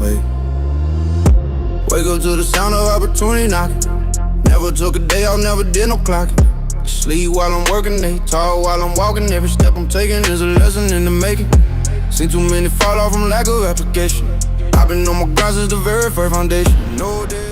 Wait. Wake up to the sound of opportunity knocking. Never took a day off, never did no clocking. Sleep while I'm working, they talk while I'm walking. Every step I'm taking is a lesson in the making. Seen too many fall off from lack of application. I've been on my grind since the very first foundation. No days.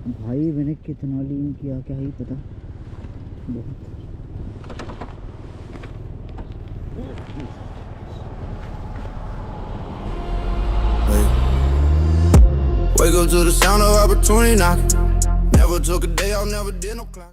भाई मैंने कितना लीन किया क्या ही पता, बहुत। Wake up to the sound of opportunity knocking. Never took a day off, never did no clock.